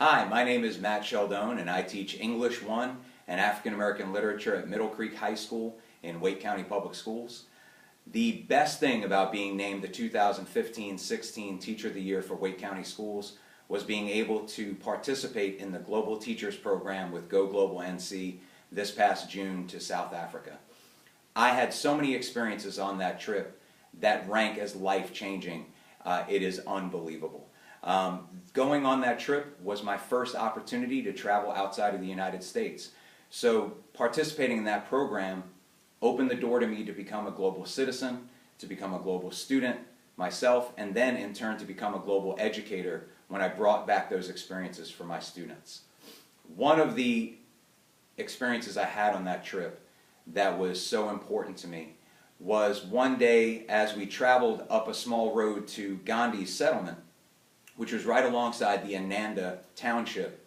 Hi, my name is Matt Sheldone, and I teach English 1 and African American Literature at Middle Creek High School in Wake County Public Schools. The best thing about being named the 2015-16 Teacher of the Year for Wake County Schools was being able to participate in the Global Teachers Program with Go Global NC this past June to South Africa. I had so many experiences on that trip that rank as life-changing. It is unbelievable. Going on that trip was my first opportunity to travel outside of the United States. So participating in that program opened the door to me to become a global citizen, to become a global student myself, and then in turn to become a global educator when I brought back those experiences for my students. One of the experiences I had on that trip that was so important to me was one day as we traveled up a small road to Gandhi's settlement, which was right alongside the Ananda township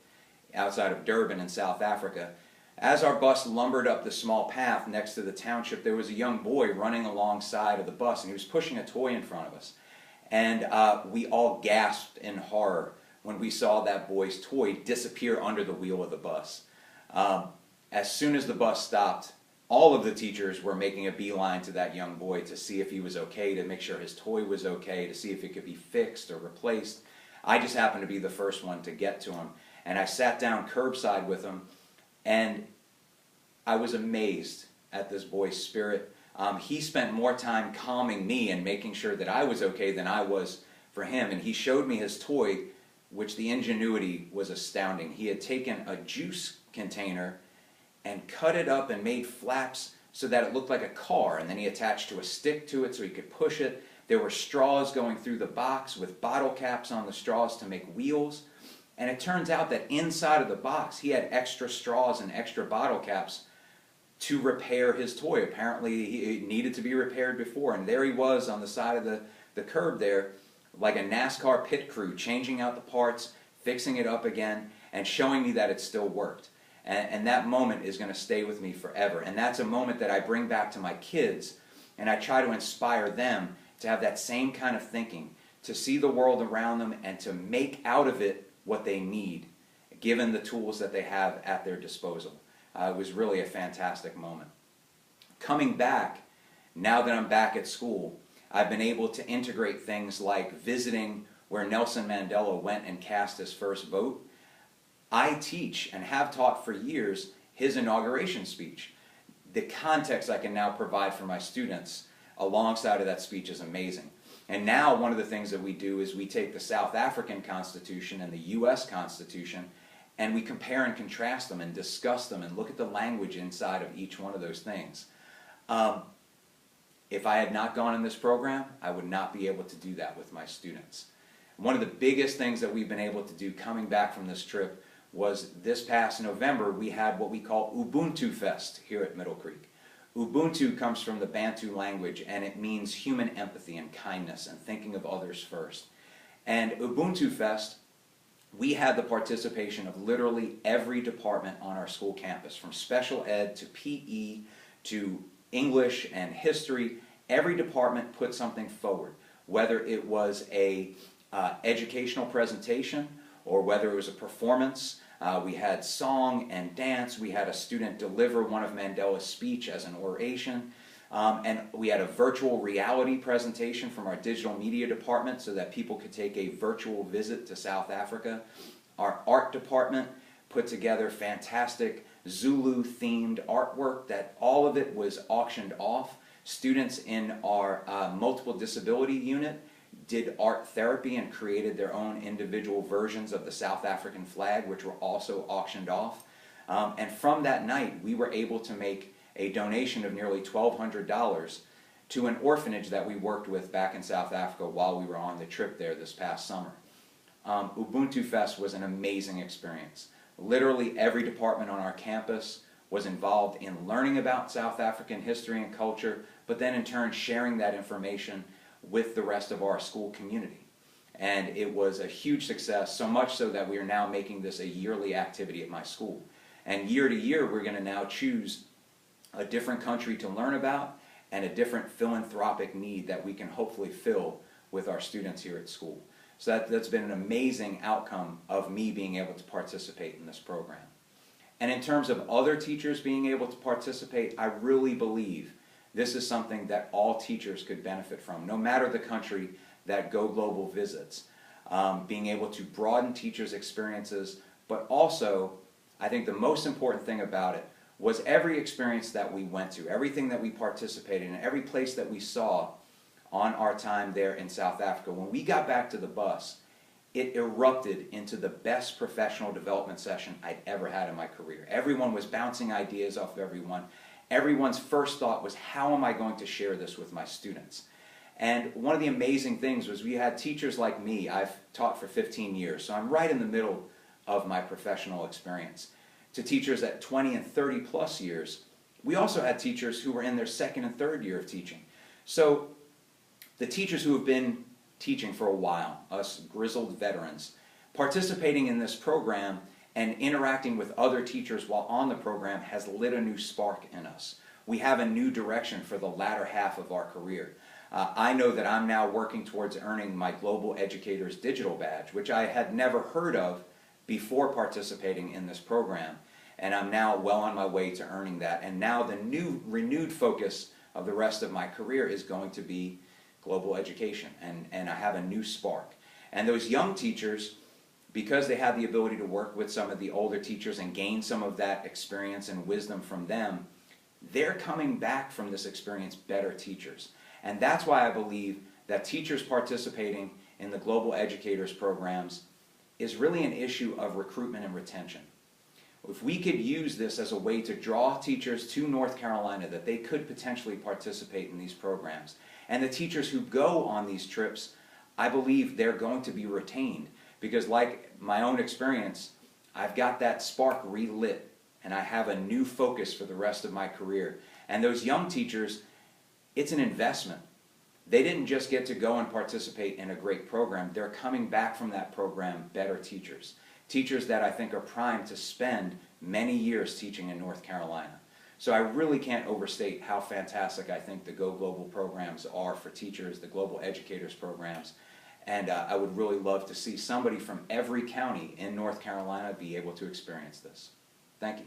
outside of Durban in South Africa. As our bus lumbered up the small path next to the township, there was a young boy running alongside of the bus, and he was pushing a toy in front of us. And we all gasped in horror when we saw that boy's toy disappear under the wheel of the bus. As soon as the bus stopped, all of the teachers were making a beeline to that young boy to see if he was okay, to make sure his toy was okay, to see if it could be fixed or replaced. I just happened to be the first one to get to him, and I sat down curbside with him, and I was amazed at this boy's spirit. He spent more time calming me and making sure that I was okay than I was for him, and he showed me his toy, which the ingenuity was astounding. He had taken a juice container and cut it up and made flaps so that it looked like a car, and then he attached to a stick to it so he could push it. There were straws going through the box with bottle caps on the straws to make wheels. And it turns out that inside of the box he had extra straws and extra bottle caps to repair his toy. Apparently it needed to be repaired before, and there he was on the side of the curb there like a NASCAR pit crew, changing out the parts, fixing it up again, and showing me that it still worked. And that moment is going to stay with me forever. And that's a moment that I bring back to my kids, and I try to inspire them to have that same kind of thinking, to see the world around them and to make out of it what they need, given the tools that they have at their disposal. It was really a fantastic moment. Coming back, now that I'm back at school, I've been able to integrate things like visiting where Nelson Mandela went and cast his first vote. I teach and have taught for years his inauguration speech. The context I can now provide for my students alongside of that speech is amazing. And now one of the things that we do is we take the South African Constitution and the U.S. Constitution, and we compare and contrast them and discuss them and look at the language inside of each one of those things. If I had not gone in this program, I would not be able to do that with my students. One of the biggest things that we've been able to do coming back from this trip was this past November we had what we call Ubuntu Fest here at Middle Creek. Ubuntu comes from the Bantu language, and it means human empathy and kindness and thinking of others first. And Ubuntu Fest, we had the participation of literally every department on our school campus, from special ed to PE to English and history. Every department put something forward, whether it was a educational presentation or whether it was a performance. We had song and dance. We had a student deliver one of Mandela's speech as an oration. And we had a virtual reality presentation from our digital media department so that people could take a virtual visit to South Africa. Our art department put together fantastic Zulu-themed artwork that all of it was auctioned off. Students in our multiple disability unit did art therapy and created their own individual versions of the South African flag, which were also auctioned off. And from that night, we were able to make a donation of nearly $1,200 to an orphanage that we worked with back in South Africa while we were on the trip there this past summer. Ubuntu Fest was an amazing experience. Literally every department on our campus was involved in learning about South African history and culture, but then in turn sharing that information with the rest of our school community. And it was a huge success, so much so that we are now making this a yearly activity at my school. And year to year, we're going to now choose a different country to learn about and a different philanthropic need that we can hopefully fill with our students here at school. So that's been an amazing outcome of me being able to participate in this program. And in terms of other teachers being able to participate, I really believe this is something that all teachers could benefit from, no matter the country that Go Global visits. Being able to broaden teachers' experiences, but also, I think the most important thing about it was every experience that we went to, everything that we participated in, every place that we saw on our time there in South Africa. When we got back to the bus, it erupted into the best professional development session I'd ever had in my career. Everyone was bouncing ideas off of everyone. Everyone's first thought was, how am I going to share this with my students? And one of the amazing things was we had teachers like me. I've taught for 15 years, so I'm right in the middle of my professional experience. To teachers at 20 and 30 plus years, we also had teachers who were in their second and third year of teaching. So the teachers who have been teaching for a while, us grizzled veterans, participating in this program and interacting with other teachers while on the program has lit a new spark in us. We have a new direction for the latter half of our career. I know that I'm now working towards earning my Global Educators Digital Badge, which I had never heard of before participating in this program. And I'm now well on my way to earning that. And now the new renewed focus of the rest of my career is going to be global education. And I have a new spark. And those young teachers, because they have the ability to work with some of the older teachers and gain some of that experience and wisdom from them, they're coming back from this experience better teachers. And that's why I believe that teachers participating in the Global Educators programs is really an issue of recruitment and retention. If we could use this as a way to draw teachers to North Carolina, that they could potentially participate in these programs, and the teachers who go on these trips, I believe they're going to be retained, because like my own experience, I've got that spark relit, and I have a new focus for the rest of my career. And those young teachers, it's an investment. They didn't just get to go and participate in a great program. They're coming back from that program better teachers. Teachers that I think are primed to spend many years teaching in North Carolina. So I really can't overstate how fantastic I think the Go Global programs are for teachers, the Global Educators programs. And I would really love to see somebody from every county in North Carolina be able to experience this. Thank you.